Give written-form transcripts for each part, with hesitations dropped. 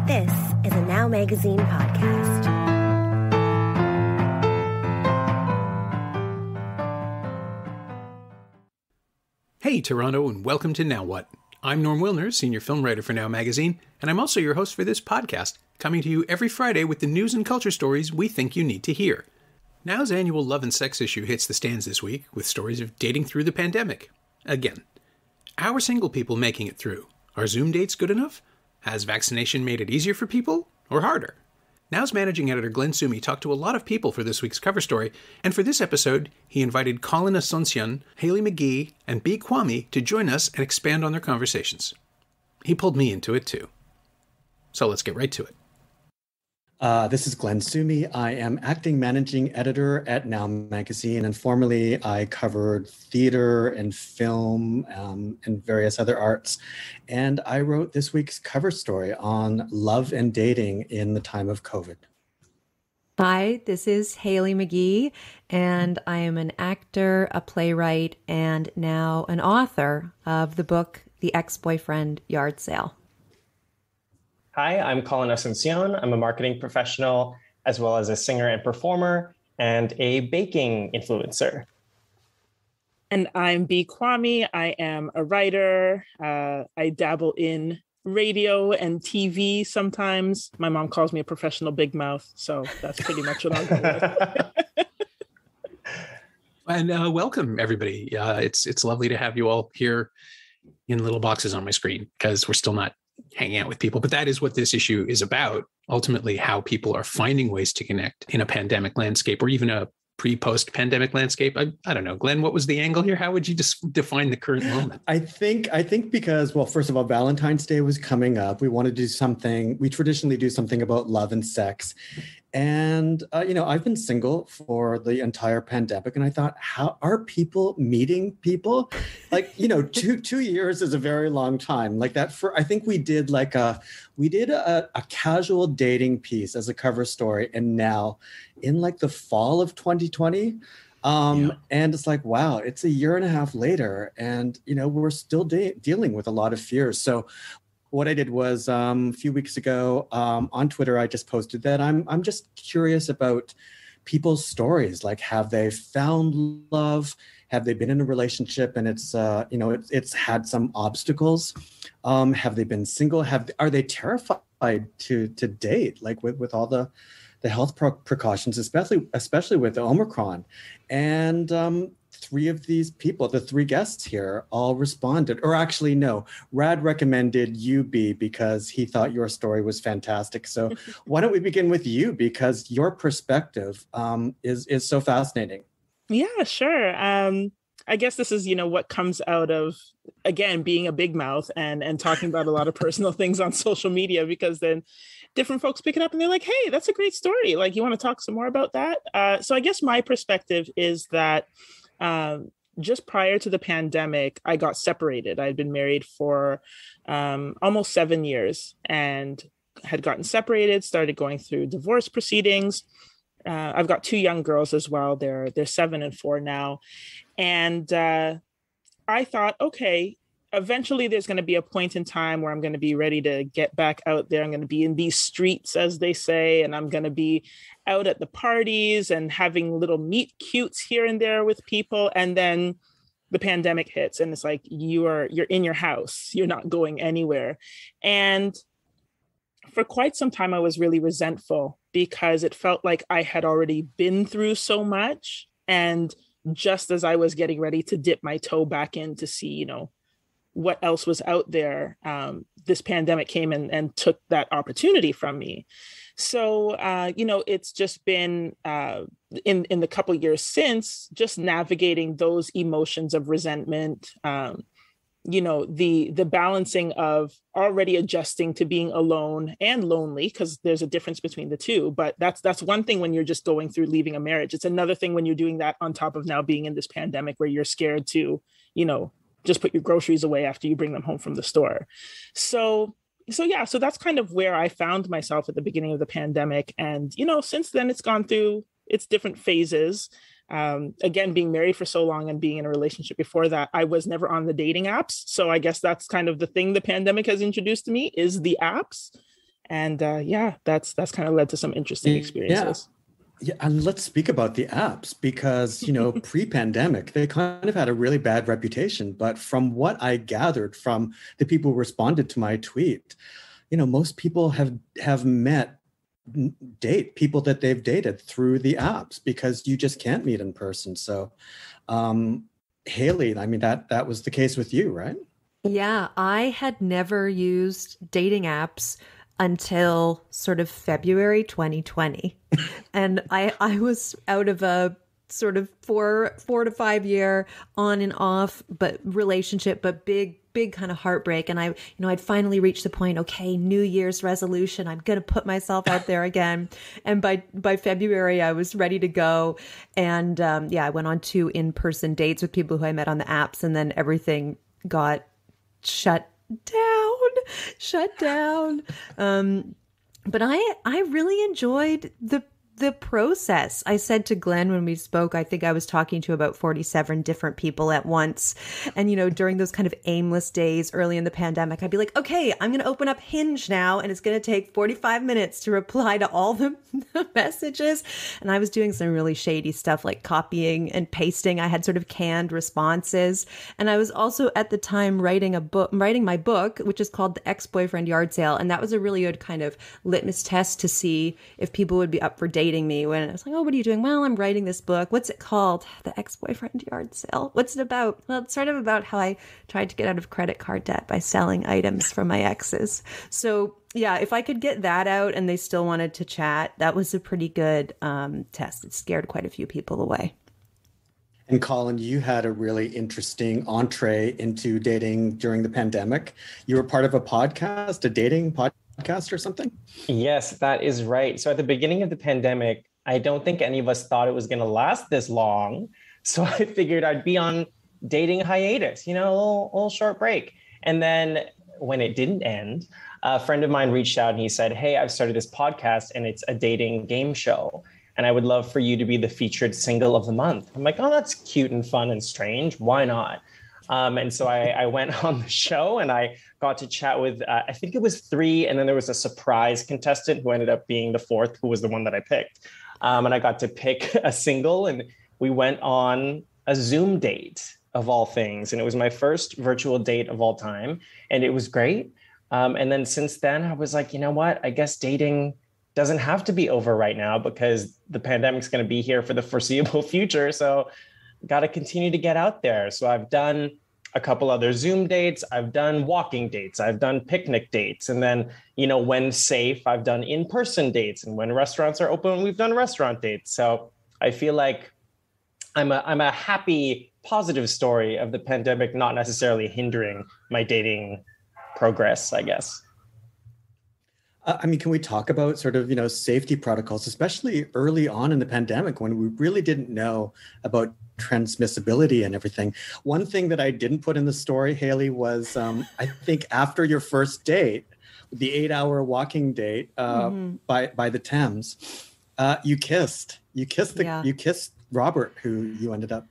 This is a Now Magazine podcast. Hey, Toronto, and welcome to Now What? I'm Norm Wilner, senior film writer for Now Magazine, and I'm also your host for this podcast, coming to you every Friday with the news and culture stories we think you need to hear. Now's annual Love and Sex issue hits the stands this week with stories of dating through the pandemic. Again. How are single people making it through? Are Zoom dates good enough? Has vaccination made it easier for people, or harder? Now's managing editor Glenn Sumi talked to a lot of people for this week's cover story, and for this episode, he invited Colin Asuncion, Hayley McGee, and Bee Quammie to join us and expand on their conversations. He pulled me into it too. So let's get right to it. This is Glenn Sumi. I am acting managing editor at Now Magazine, and formerly I covered theater and film and various other arts. And I wrote this week's cover story on love and dating in the time of COVID. Hi, this is Hayley McGee, and I am an actor, a playwright, and now an author of the book, The Ex-Boyfriend Yard Sale. Hi, I'm Colin Asuncion. I'm a marketing professional, as well as a singer and performer, and a baking influencer. And I'm Bee Quammie. I am a writer. I dabble in radio and TV sometimes. My mom calls me a professional big mouth, so that's pretty much what I'm with. And welcome, everybody. It's lovely to have you all here in little boxes on my screen, because we're still not hanging out with people. But that is what this issue is about. Ultimately, how people are finding ways to connect in a pandemic landscape, or even a pre-post pandemic landscape. I don't know, Glenn, what was the angle here? How would you define the current moment? I think because, well, first of all, Valentine's Day was coming up. We want to do something. We traditionally do something about love and sex. And, I've been single for the entire pandemic. And I thought, how are people meeting people? Like, 2 years is a very long time. Like that I think we did a casual dating piece as a cover story. And now in like the fall of 2020, and it's like, wow, it's a year and a half later. And, we're still dealing with a lot of fears. So what I did was a few weeks ago on Twitter, I just posted that I'm just curious about people's stories. Like, have they found love? Have they been in a relationship and it's had some obstacles? Have they been single? Are they terrified to date? Like with all the health precautions, especially with the Omicron. And three of these people, the three guests here, all responded. Or actually, no, Rad recommended you, Bee, because he thought your story was fantastic. So why don't we begin with you, because your perspective is so fascinating. Yeah, sure. I guess this is, what comes out of, again, being a big mouth and talking about a lot of personal things on social media, because then different folks pick it up and they're like, hey, that's a great story. Like, you want to talk some more about that? So I guess my perspective is that just prior to the pandemic, I got separated. I had been married for almost 7 years and had gotten separated, started going through divorce proceedings. I've got two young girls as well. They're 7 and 4 now. And I thought, okay, eventually there's going to be a point in time where I'm going to be ready to get back out there. I'm going to be in these streets, as they say, and I'm going to be out at the parties and having little meet cutes here and there with people. And then the pandemic hits and it's like, you're in your house, you're not going anywhere. And for quite some time, I was really resentful because it felt like I had already been through so much. And just as I was getting ready to dip my toe back in to see, what else was out there, this pandemic came and took that opportunity from me. So, it's just been in the couple of years since, just navigating those emotions of resentment, the balancing of already adjusting to being alone and lonely, because there's a difference between the two. But that's one thing when you're just going through leaving a marriage. It's another thing when you're doing that on top of now being in this pandemic where you're scared to, just put your groceries away after you bring them home from the store. So that's kind of where I found myself at the beginning of the pandemic. And, since then it's gone through its different phases. Again, being married for so long and being in a relationship before that, I was never on the dating apps. So I guess that's kind of the thing the pandemic has introduced to me is the apps. And that's kind of led to some interesting experiences. Yeah, and let's speak about the apps because, pre-pandemic, they kind of had a really bad reputation. But from what I gathered from the people who responded to my tweet, most people have met people that they've dated through the apps because you just can't meet in person. So, Haley, I mean, that was the case with you, right? Yeah, I had never used dating apps until sort of February 2020. And I was out of a sort of 4 to 5 year on and off, but relationship, but big kind of heartbreak. And I'd finally reached the point, okay, New Year's resolution, I'm going to put myself out there again. And by February, I was ready to go. And I went on 2 in-person dates with people who I met on the apps, and then everything got shut down. But I really enjoyed the process. I said to Glenn when we spoke, I think I was talking to about 47 different people at once. And, during those kind of aimless days early in the pandemic, I'd be like, okay, I'm going to open up Hinge now. And it's going to take 45 minutes to reply to all the messages. And I was doing some really shady stuff like copying and pasting. I had sort of canned responses. And I was also at the time writing my book, which is called The Ex-Boyfriend Yard Sale. And that was a really good kind of litmus test to see if people would be up for dating me when I was like, oh, what are you doing? Well, I'm writing this book. What's it called? The Ex-Boyfriend Yard Sale. What's it about? Well, it's sort of about how I tried to get out of credit card debt by selling items from my exes. So yeah, if I could get that out and they still wanted to chat, that was a pretty good test. It scared quite a few people away. And Colin, you had a really interesting entree into dating during the pandemic. You were part of a podcast, a dating podcast or something? Yes, that is right. So at the beginning of the pandemic, I don't think any of us thought it was going to last this long. So I figured I'd be on dating hiatus, a little short break. And then when it didn't end, a friend of mine reached out and he said, hey, I've started this podcast and it's a dating game show. And I would love for you to be the featured single of the month. I'm like, oh, that's cute and fun and strange. Why not? And so I went on the show and I got to chat with, I think it was 3. And then there was a surprise contestant who ended up being the 4th, who was the one that I picked. And I got to pick a single and we went on a Zoom date of all things. And it was my first virtual date of all time. And it was great. And then since then, I was like, you know what? I guess dating doesn't have to be over right now because the pandemic's going to be here for the foreseeable future. So got to continue to get out there. So I've done a couple other Zoom dates. I've done walking dates. I've done picnic dates. And then, when safe, I've done in-person dates. And when restaurants are open, we've done restaurant dates. So I feel like I'm a happy, positive story of the pandemic, not necessarily hindering my dating progress, I guess. Can we talk about sort of, safety protocols, especially early on in the pandemic when we really didn't know about transmissibility and everything? One thing that I didn't put in the story, Haley, was I think after your first date, the 8-hour walking date by the Thames, you kissed Robert, who you ended up,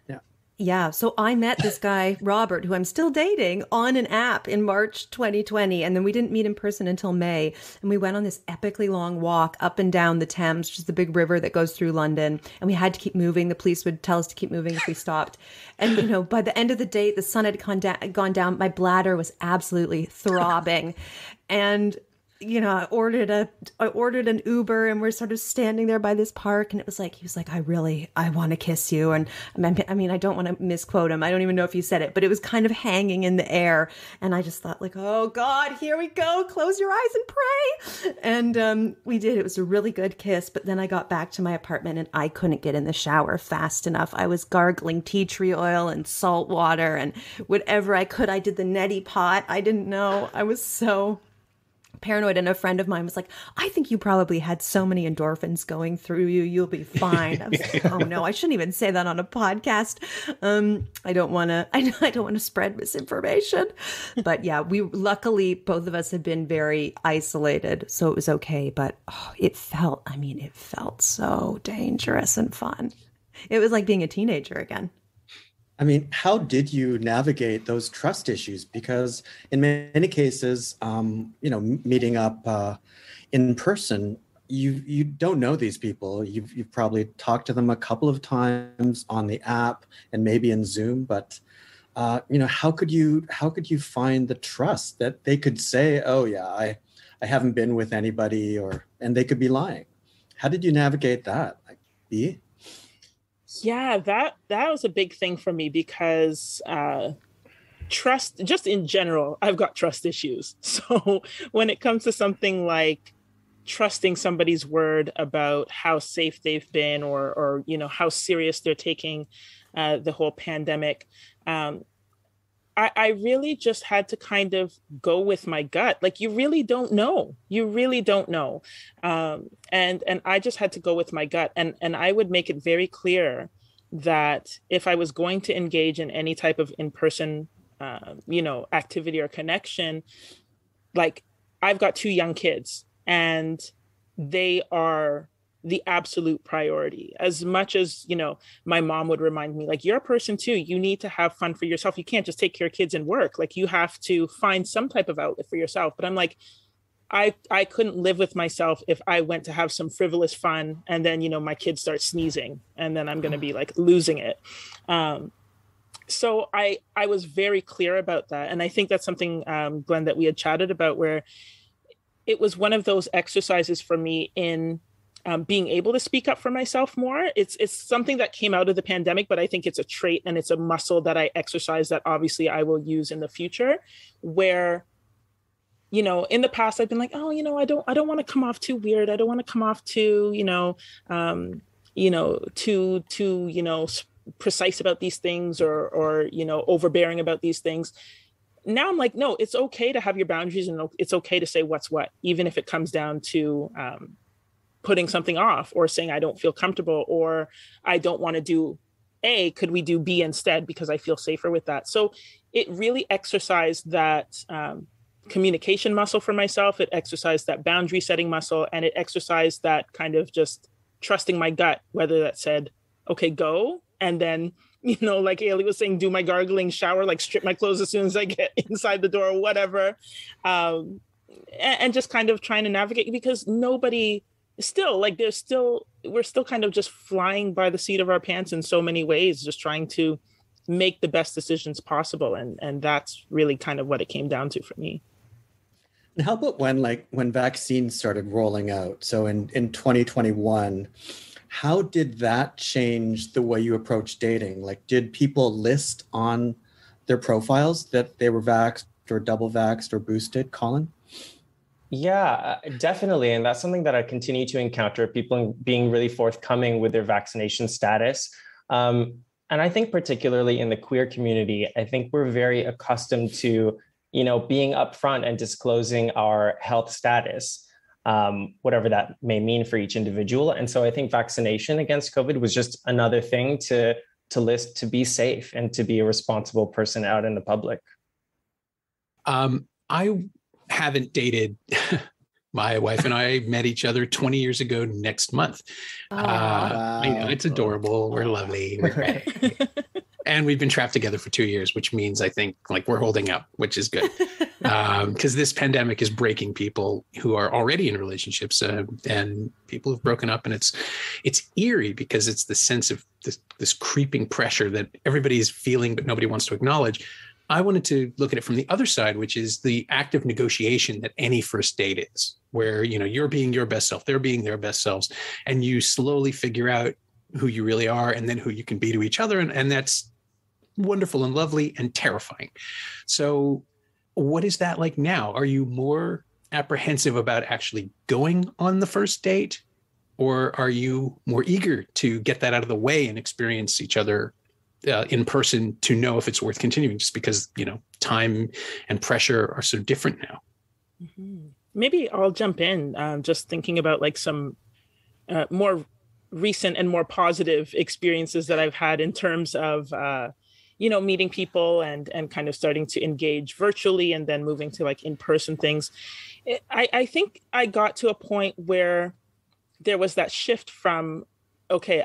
Yeah. So I met this guy, Robert, who I'm still dating, on an app in March 2020. And then we didn't meet in person until May. And we went on this epically long walk up and down the Thames, which is the big river that goes through London. And we had to keep moving. The police would tell us to keep moving if we stopped. And, by the end of the date, the sun had gone down. My bladder was absolutely throbbing. And I ordered an Uber and we're sort of standing there by this park and he was like, I want to kiss you. And I don't want to misquote him. I don't even know if he said it, but it was kind of hanging in the air. And I just thought oh God, here we go. Close your eyes and pray. And we did. It was a really good kiss. But then I got back to my apartment and I couldn't get in the shower fast enough. I was gargling tea tree oil and salt water and whatever I could. I did the neti pot. I didn't know. I was so paranoid. And a friend of mine was like, I think you probably had so many endorphins going through you. You'll be fine. I was like, oh no, I shouldn't even say that on a podcast. I don't want to spread misinformation. But yeah, luckily both of us had been very isolated, so it was okay. But it felt so dangerous and fun. It was like being a teenager again. I mean, how did you navigate those trust issues? Because in many cases, meeting up in person, you don't know these people. You've probably talked to them a couple of times on the app and maybe in Zoom, but how could you find the trust that they could say, oh yeah, I haven't been with anybody, and they could be lying? How did you navigate that? Like, Bee? Yeah, that was a big thing for me because trust, just in general, I've got trust issues. So when it comes to something like trusting somebody's word about how safe they've been, or how serious they're taking the whole pandemic, I really just had to kind of go with my gut. Like, you really don't know. And I just had to go with my gut. And I would make it very clear that if I was going to engage in any type of in-person, activity or connection, like, I've got 2 young kids and they are the absolute priority. As much as, my mom would remind me, like, you're a person too. You need to have fun for yourself. You can't just take care of kids and work. Like, you have to find some type of outlet for yourself. But I'm like, I couldn't live with myself if I went to have some frivolous fun and then, my kids start sneezing and then I'm going to be like losing it. So I was very clear about that. And I think that's something, Glenn, that we had chatted about, where it was one of those exercises for me in being able to speak up for myself more. It's something that came out of the pandemic, but I think it's a trait and it's a muscle that I exercise that obviously I will use in the future, where, in the past I've been like, oh, I don't want to come off too weird. I don't want to come off too, too precise about these things, or overbearing about these things. Now I'm like, no, it's okay to have your boundaries, and it's okay to say what's what, even if it comes down to putting something off, or saying I don't feel comfortable, or I don't want to do A, could we do B instead, because I feel safer with that. So it really exercised that communication muscle for myself. It exercised that boundary setting muscle, and it exercised that kind of just trusting my gut, whether that said, okay, go. And then, like Ailey was saying, do my gargling shower, like strip my clothes as soon as I get inside the door or whatever. And just kind of trying to navigate, because nobody still, like, we're still kind of just flying by the seat of our pants in so many ways, just trying to make the best decisions possible. And that's really kind of what it came down to for me. And how about when vaccines started rolling out? So in 2021, how did that change the way you approach dating? Like, did people list on their profiles that they were vaxxed or double vaxxed or boosted, Colin? Yeah, definitely. And that's something that I continue to encounter, people being really forthcoming with their vaccination status. And I think particularly in the queer community, I think we're very accustomed to, being upfront and disclosing our health status, whatever that may mean for each individual. And so I think vaccination against COVID was just another thing to list, to be safe and to be a responsible person out in the public. I haven't dated. My wife and I met each other 20 years ago next month. Wow. I know, it's adorable. We're lovely. We're great. And we've been trapped together for 2 years, which means I think like we're holding up, which is good. Because this pandemic is breaking people who are already in relationships and people who've broken up. And it's eerie because it's the sense of this creeping pressure that everybody is feeling, but nobody wants to acknowledge. I wanted to look at it from the other side, which is the active negotiation that any first date is, where, you're being your best self, they're being their best selves, and you slowly figure out who you really are and then who you can be to each other. And that's wonderful and lovely and terrifying. So what is that like now? Are you more apprehensive about actually going on the first date, or are you more eager to get that out of the way and experience each other in person to know if it's worth continuing, just because, time and pressure are so different now? Mm-hmm. Maybe I'll jump in, just thinking about like some more recent and more positive experiences that I've had in terms of, meeting people and kind of starting to engage virtually and then moving to like in-person things. I think I got to a point where there was that shift from okay,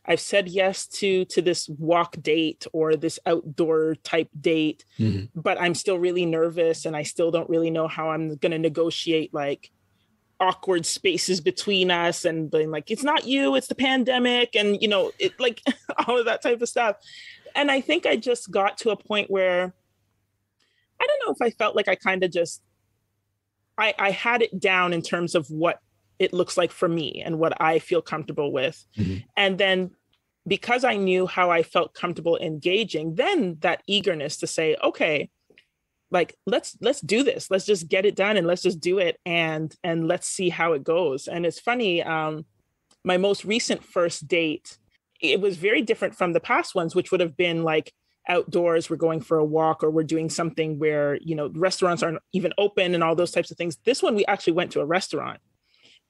I've said yes to this walk date or this outdoor type date, but I'm still really nervous and I still don't really know how I'm going to negotiate like awkward spaces between us, and being like, it's not you, it's the pandemic, and it like all of that type of stuff. And I think I just got to a point where I don't know if I felt like I kind of just I had it down in terms of what it looks like for me and what I feel comfortable with. And then because I knew how I felt comfortable engaging, then that eagerness to say, okay, like, let's do this. Let's just get it done and let's just do it. And let's see how it goes. And it's funny. My most recent first date, it was very different from the past ones, which would have been like outdoors, we're going for a walk, or we're doing something where, restaurants aren't even open and all those types of things. This one, we actually went to a restaurant.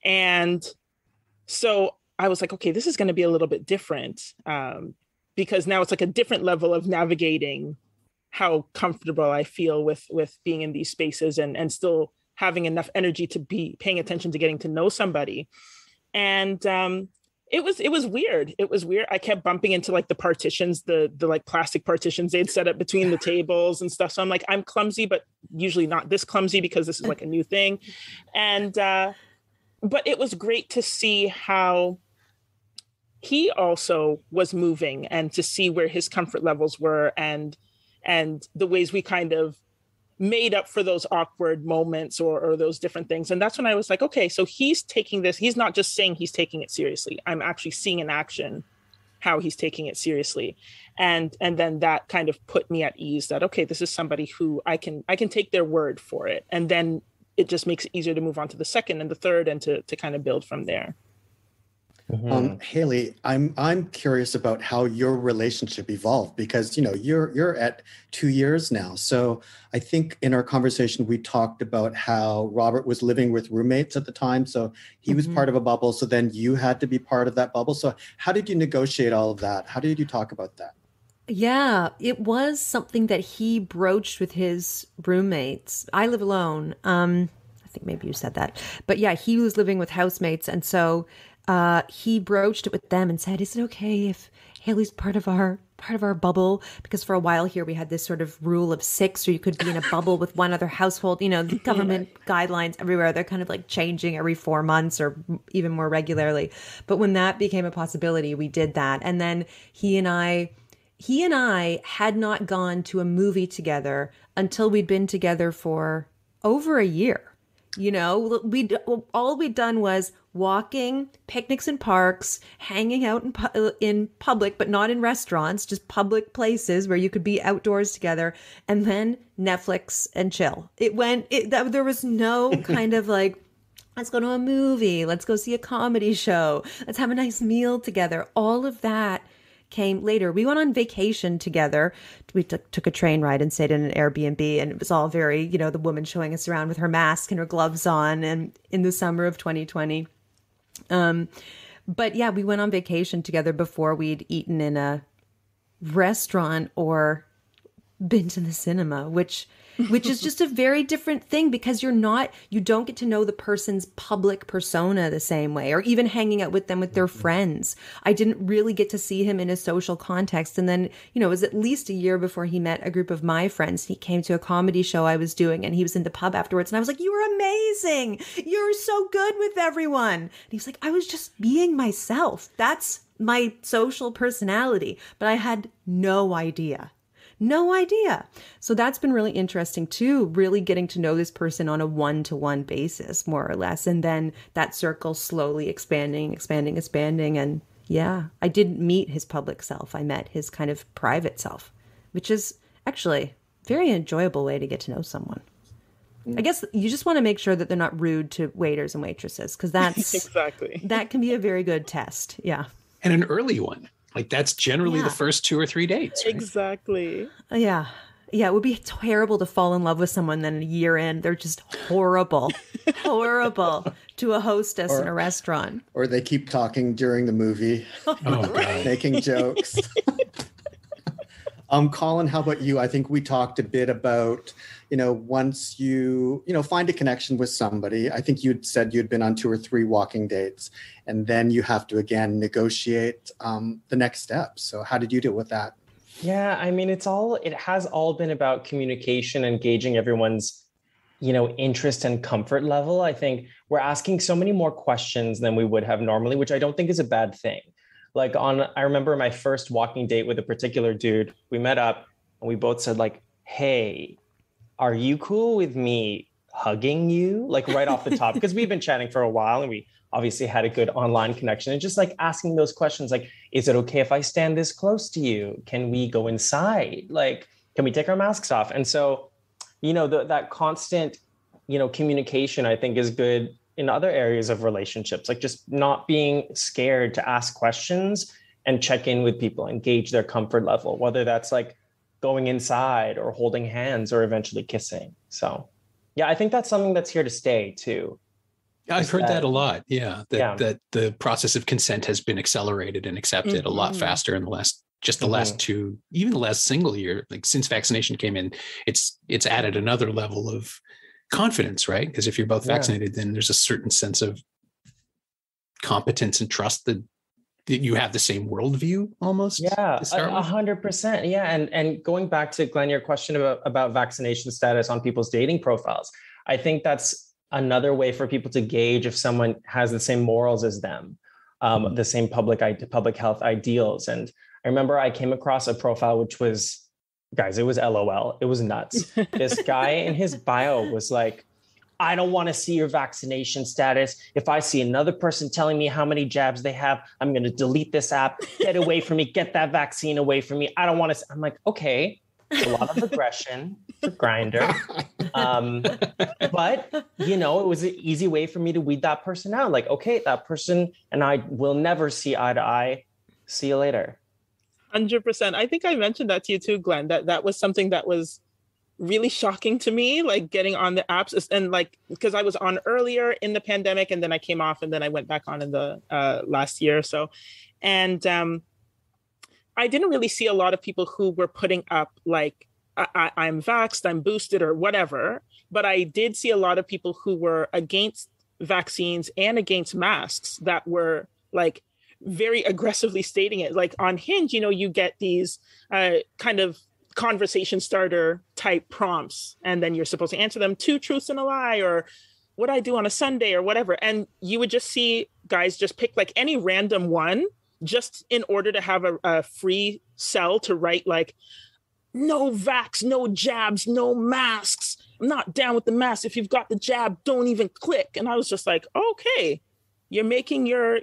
And so I was like, okay, this is going to be a little bit different, because now it's like a different level of navigating how comfortable I feel with being in these spaces and still having enough energy to be paying attention to getting to know somebody. And it was weird. It was weird. I kept bumping into like the partitions, the like plastic partitions they'd set up between the tables and stuff. So I'm like, I'm clumsy, but usually not this clumsy because this is like a new thing. And but it was great to see how he also was moving and to see where his comfort levels were and the ways we kind of made up for those awkward moments or those different things. And that's when I was like, okay, so he's taking this. He's not just saying he's taking it seriously. I'm actually seeing in action how he's taking it seriously. And then that kind of put me at ease that, okay, this is somebody who I can take their word for it. And then it just makes it easier to move on to the second and the third and to kind of build from there. Haley, I'm curious about how your relationship evolved because you're at 2 years now. So I think in our conversation we talked about how Robert was living with roommates at the time, so he was part of a bubble. So then you had to be part of that bubble. So how did you negotiate all of that? How did you talk about that? Yeah, it was something that he broached with his roommates. I live alone. I think maybe you said that, but yeah, he was living with housemates, and so. He broached it with them and said, is it okay if Haley's part of our bubble? Because for a while here, we had this sort of rule of 6, or you could be in a bubble with one other household. The government guidelines everywhere, they're kind of like changing every 4 months or even more regularly. But when that became a possibility, we did that. And then he and I had not gone to a movie together until we'd been together for over a year. All we'd done was walking, picnics in parks, hanging out in public, but not in restaurants, just public places where you could be outdoors together, and then Netflix and chill. There was no kind of like, let's go to a movie, let's go see a comedy show, let's have a nice meal together. All of that came later. We went on vacation together. We took a train ride and stayed in an Airbnb, and it was all very, the woman showing us around with her mask and her gloves on, and in the summer of 2020. But yeah, we went on vacation together before we'd eaten in a restaurant or been to the cinema, which is just a very different thing because you don't get to know the person's public persona the same way, or even hanging out with them with their friends. I didn't really get to see him in a social context. And then, it was at least a year before he met a group of my friends. He came to a comedy show I was doing, and he was in the pub afterwards. And I was like, you were amazing. You're so good with everyone. And he was like, I was just being myself. That's my social personality. But I had no idea. So that's been really interesting too, really getting to know this person on a one-to-one basis, more or less. And then that circle slowly expanding. And yeah, I didn't meet his public self. I met his kind of private self, which is actually a very enjoyable way to get to know someone. I guess you just want to make sure that they're not rude to waiters and waitresses, because that's exactly, that can be a very good test. Yeah. And an early one. Like that's generally the first 2 or 3 dates. Right? Exactly. Yeah. Yeah. It would be terrible to fall in love with someone, then a year in, they're just horrible to a hostess in a restaurant. Or they keep talking during the movie, making jokes. Colin, how about you? I think we talked a bit about, once you, find a connection with somebody. I think you'd said you'd been on 2 or 3 walking dates, and then you have to, again, negotiate the next steps. So how did you deal with that? Yeah, I mean, it has all been about communication, engaging everyone's, interest and comfort level. I think we're asking so many more questions than we would have normally, which I don't think is a bad thing. I remember my first walking date with a particular dude, we met up and we both said like, hey, are you cool with me hugging you? Like right off the top, because we've been chatting for a while and we obviously had a good online connection, and just like asking those questions, like, is it okay if I stand this close to you? Can we go inside? Like, can we take our masks off? And so, that constant, communication, I think is good in other areas of relationships, like just not being scared to ask questions and check in with people, engage their comfort level, whether that's like going inside or holding hands or eventually kissing. So yeah, I think that's something that's here to stay too. I've heard that a lot. Yeah. That the process of consent has been accelerated and accepted a lot faster in the last 2, even the last single year, like since vaccination came in, it's added another level of confidence, right? Because if you're both vaccinated, then there's a certain sense of competence and trust that you have the same worldview almost. Yeah, 100%. Yeah. And going back to Glenn, your question about vaccination status on people's dating profiles, I think that's another way for people to gauge if someone has the same morals as them, the same public health ideals. And I remember I came across a profile, which was, guys, it was LOL. It was nuts. This guy in his bio was like, I don't want to see your vaccination status. If I see another person telling me how many jabs they have, I'm going to delete this app. Get away from me. Get that vaccine away from me. I don't want to. I'm like, okay, it's a lot of aggression for Grindr. But, it was an easy way for me to weed that person out. Like, okay, that person and I will never see eye to eye. See you later. 100%. I think I mentioned that to you too, Glenn, that was something that was really shocking to me, like getting on the apps, and like, because I was on earlier in the pandemic and then I came off and then I went back on in the last year or so. And I didn't really see a lot of people who were putting up like, I'm vaxxed, I'm boosted or whatever. But I did see a lot of people who were against vaccines and against masks that were like, very aggressively stating it. Like on Hinge, you get these kind of conversation starter type prompts, and then you're supposed to answer them 2 truths and a lie, or what I do on a Sunday or whatever. And you would just see guys just pick like any random one just in order to have a free cell to write like, no vax, no jabs, no masks. I'm not down with the mask. If you've got the jab, don't even click. And I was just like, okay, you're making your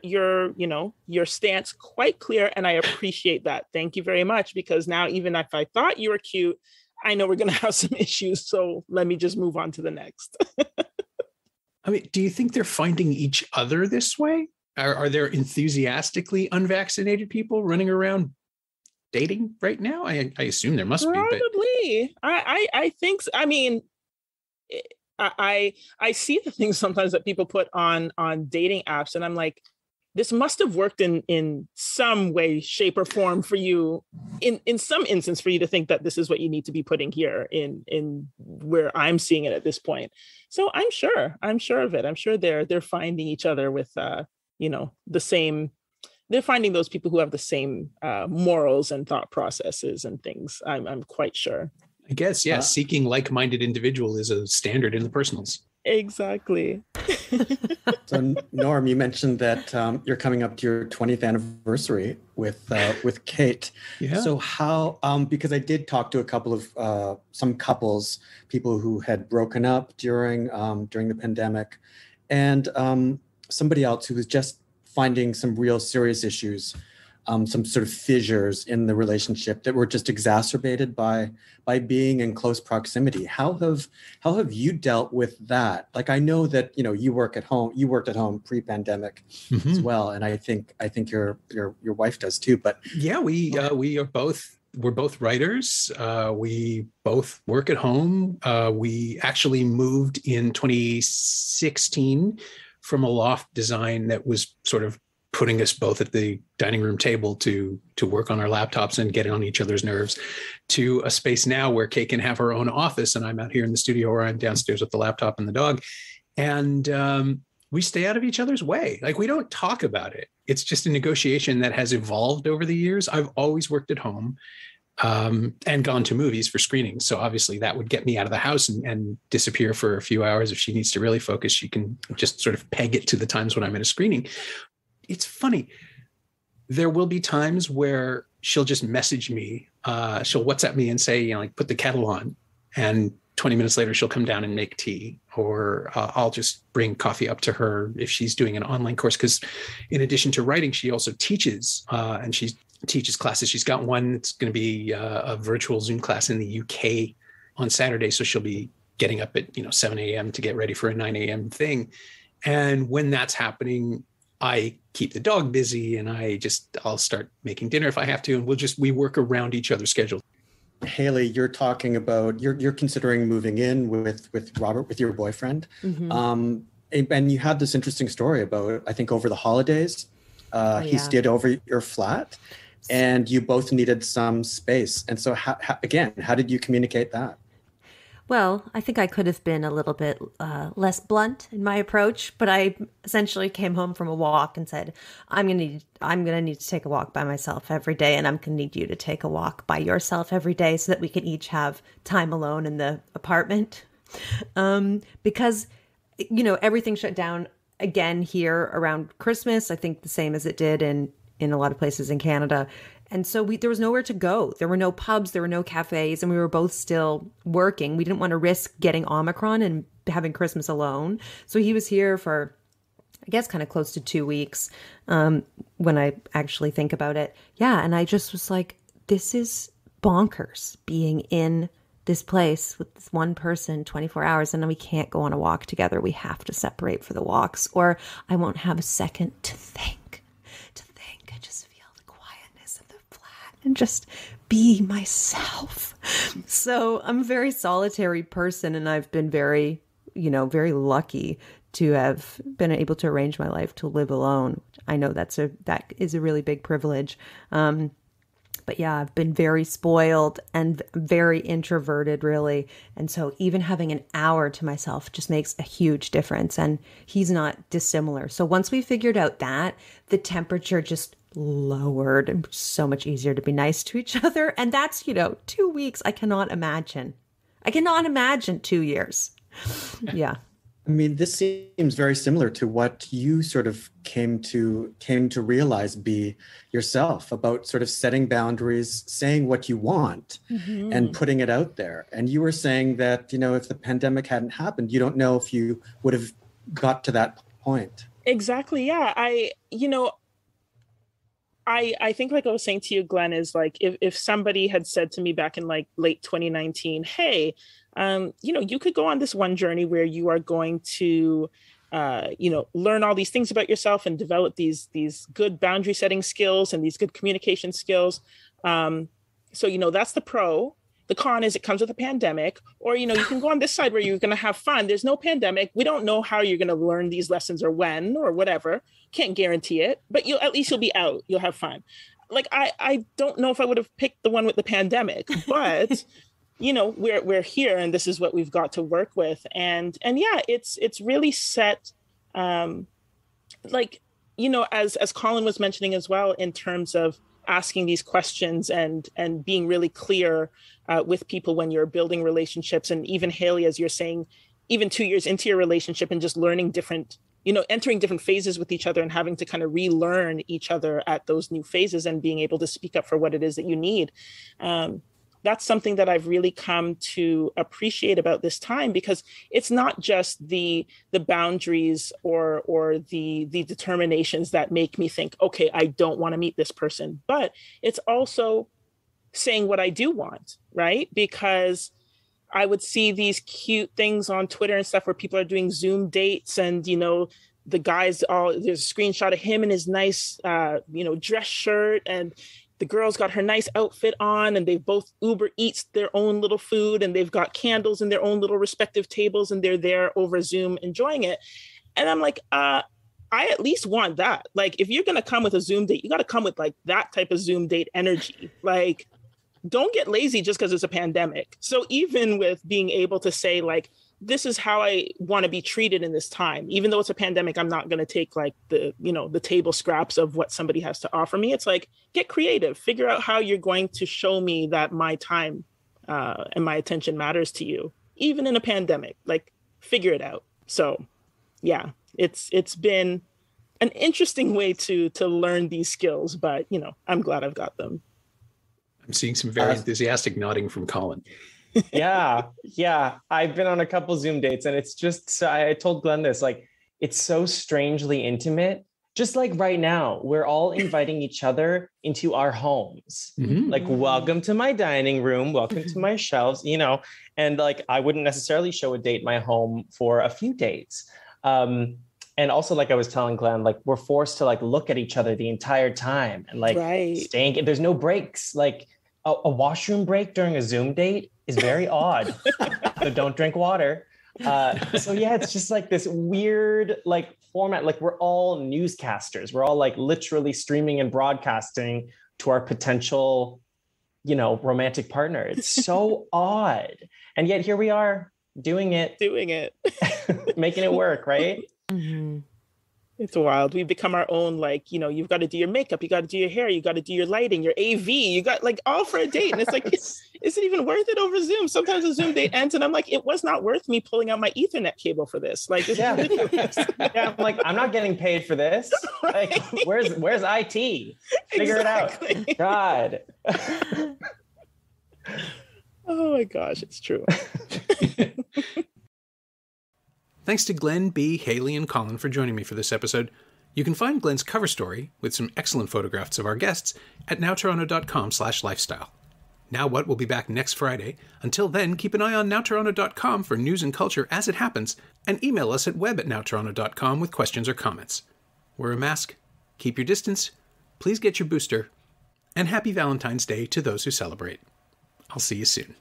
stance quite clear. And I appreciate that. Thank you very much. Because now, even if I thought you were cute, I know we're going to have some issues. So let me just move on to the next. I mean, do you think they're finding each other this way? Are there enthusiastically unvaccinated people running around dating right now? I assume there must be. Probably. I think so. I mean, I see the things sometimes that people put on dating apps, and I'm like, this must have worked in some way, shape, or form for you, in some instance, for you to think that this is what you need to be putting here in where I'm seeing it at this point. So I'm sure of it. I'm sure they're finding each other with the same. They're finding those people who have the same morals and thought processes and things. I'm quite sure. I guess, yeah, seeking like-minded individual is a standard in the personals. Exactly. So, Norm, you mentioned that you're coming up to your 20th anniversary with Kate. Yeah. So how, because I did talk to a couple of some couples, people who had broken up during the pandemic, and somebody else who was just finding some real serious issues, some sort of fissures in the relationship that were just exacerbated by being in close proximity. How have you dealt with that? Like, I know that you worked at home pre-pandemic as well, and I think your wife does too. But yeah, we're both writers. We both work at home. We actually moved in 2016 from a loft design that was sort of putting us both at the dining room table to work on our laptops and get on each other's nerves, to a space now where Kay can have her own office and I'm out here in the studio, or I'm downstairs with the laptop and the dog. And we stay out of each other's way. Like, we don't talk about it. It's just a negotiation that has evolved over the years. I've always worked at home and gone to movies for screenings. So obviously that would get me out of the house and disappear for a few hours. If she needs to really focus, she can just sort of peg it to the times when I'm at a screening. It's funny. There will be times where she'll just message me. She'll WhatsApp me and say, like, put the kettle on. And 20 minutes later, she'll come down and make tea. Or I'll just bring coffee up to her if she's doing an online course. Because in addition to writing, she also teaches. And she teaches classes. She's got one that's going to be a virtual Zoom class in the UK on Saturday. So she'll be getting up at 7 a.m. to get ready for a 9 a.m. thing. And when that's happening, I keep the dog busy and I'll start making dinner if I have to. And we work around each other's schedule. Haley, you're talking about, you're considering moving in with Robert, with your boyfriend. Mm-hmm. And you had this interesting story about, I think over the holidays, he stayed over your flat and you both needed some space. And so how did you communicate that? Well, I think I could have been a little bit less blunt in my approach, but I essentially came home from a walk and said, I'm gonna need to take a walk by myself every day, and I'm gonna need you to take a walk by yourself every day so that we can each have time alone in the apartment. Because everything shut down again here around Christmas. I think the same as it did in a lot of places in Canada. And so there was nowhere to go. There were no pubs, there were no cafes, and we were both still working. We didn't want to risk getting Omicron and having Christmas alone. So he was here for, I guess, kind of close to 2 weeks when I actually think about it. Yeah, and I just was like, this is bonkers being in this place with this one person 24 hours, and then we can't go on a walk together. We have to separate for the walks, or I won't have a second to think. I just feel the quietness of the flat and just be myself. So I'm a very solitary person, and I've been very, very lucky to have been able to arrange my life to live alone. I know that is a really big privilege. But yeah, I've been very spoiled and very introverted, really. And so even having an hour to myself just makes a huge difference. And he's not dissimilar. So once we figured out that, the temperature just lowered and so much easier to be nice to each other. And that's, 2 weeks. I cannot imagine 2 years. Yeah. I mean, this seems very similar to what you sort of came to realize be yourself, about sort of setting boundaries, saying what you want, mm-hmm. and putting it out there. And you were saying that, if the pandemic hadn't happened, you don't know if you would have got to that point. Exactly. Yeah. I think, like I was saying to you, Glenn, is like, if somebody had said to me back in like late 2019, hey, you could go on this one journey where you are going to, learn all these things about yourself and develop these good boundary setting skills and these good communication skills. So, that's the pro. The con is it comes with a pandemic, or, you can go on this side where you're going to have fun. There's no pandemic. We don't know how you're going to learn these lessons or when or whatever. Can't guarantee it, but you'll be out. You'll have fun. Like, I don't know if I would have picked the one with the pandemic, but we're here and this is what we've got to work with. And yeah, it's really set, as Colin was mentioning as well, in terms of asking these questions and being really clear with people when you're building relationships. And even Haley, as you're saying, even 2 years into your relationship and just learning different, entering different phases with each other and having to kind of relearn each other at those new phases and being able to speak up for what it is that you need. That's something that I've really come to appreciate about this time, because it's not just the boundaries or the determinations that make me think, okay, I don't want to meet this person, but it's also saying what I do want, right? Because I would see these cute things on Twitter and stuff where people are doing Zoom dates and, the guys, there's a screenshot of him in his nice, dress shirt, and the girl's got her nice outfit on, and they've both Uber Eats their own little food, and they've got candles in their own little respective tables, and they're there over Zoom enjoying it. And I'm like, I I at least want that. Like, if you're going to come with a Zoom date, you got to come with like that type of Zoom date energy. Like, don't get lazy just because it's a pandemic. So even with being able to say like, this is how I want to be treated in this time, even though it's a pandemic, I'm not going to take like the table scraps of what somebody has to offer me. It's like, get creative, figure out how you're going to show me that my time and my attention matters to you, even in a pandemic. Like, figure it out. So yeah, it's been an interesting way to learn these skills, but I'm glad I've got them. I'm seeing some very enthusiastic nodding from Colin. Yeah. I've been on a couple Zoom dates, and it's just, I told Glenn this, like, it's so strangely intimate. Just like right now, we're all inviting each other into our homes. Mm-hmm. Like, welcome to my dining room, welcome to my shelves, and like, I wouldn't necessarily show a date my home for a few dates. And also, like I was telling Glenn, like, we're forced to like look at each other the entire time and like staying, there's no breaks. Like a washroom break during a Zoom date is very odd. So don't drink water. So yeah, it's just like this weird like format. Like, we're all newscasters. We're all like literally streaming and broadcasting to our potential, romantic partner. It's so odd. And yet here we are doing it, making it work, right? Mm-hmm. It's wild. We've become our own, like, you've got to do your makeup, you got to do your hair, you got to do your lighting, your AV, you got like all for a date. And it's like, is it even worth it over Zoom? Sometimes a Zoom date ends and I'm like, it was not worth me pulling out my Ethernet cable for this. Like, this is ridiculous. Yeah, I'm like, I'm not getting paid for this. Right? Like, where's IT? Figure it out. God. Oh my gosh, it's true. Thanks to Glenn, Bee, Haley, and Colin for joining me for this episode. You can find Glenn's cover story, with some excellent photographs of our guests, at nowtoronto.com/lifestyle. Now What will be back next Friday. Until then, keep an eye on nowtoronto.com for news and culture as it happens, and email us at web@nowtoronto.com with questions or comments. Wear a mask, keep your distance, please get your booster, and happy Valentine's Day to those who celebrate. I'll see you soon.